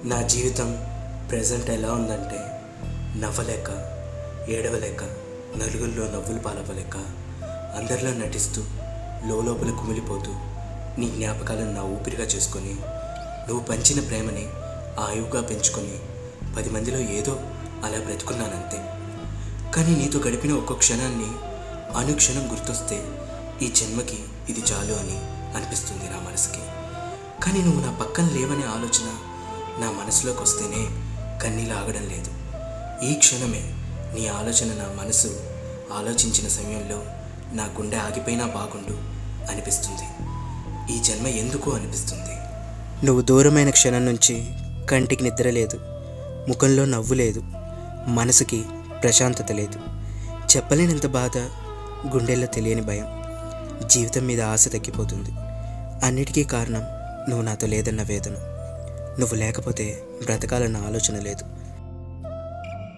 నా జీవితం ప్రజెంట్ ఎలా ఉందంటే, నవ్వలేక, ఏడవలేక, నలుగురిలో నవ్వులు పాలవ్వలేక, అందరిలో నటిస్తూ లోపల కుమిలిపోతూ నీ జ్ఞాపకాలను నా ఊపిరిగా చేసుకొని, నువ్వు పంచిన ప్రేమని ఆయువుగా పెంచుకొని 10 మందిలో ఏదో అలా బ్రతుకున్నానంతే. కానీ నీతో గడిపిన ఒక్కో క్షణాన్ని అనుక్షణం గుర్తొస్తే ఈ జన్మకి ఇది చాలు అని అనిపిస్తుంది నా మనసుకి. కానీ నువ్వు నా పక్కన లేవనే ఆలోచన నా మనసులోకి వస్తేనే కన్నీళ్ళు ఆగడం లేదు. ఈ క్షణమే నీ ఆలోచన నా మనసు ఆలోచించిన సమయంలో నా గుండె ఆగిపోయినా బాగుండు అనిపిస్తుంది. ఈ జన్మ ఎందుకు అనిపిస్తుంది. నువ్వు దూరమైన క్షణం నుంచి కంటికి నిద్ర లేదు, ముఖంలో నవ్వు లేదు, మనసుకి ప్రశాంతత లేదు. చెప్పలేనంత బాధ, గుండెల్లో తెలియని భయం, జీవితం మీద ఆశ తగ్గిపోతుంది. అన్నిటికీ కారణం నువ్వు నాతో లేదన్న వేదన. నువ్వు లేకపోతే బ్రతకాలన్న ఆలోచన లేదు.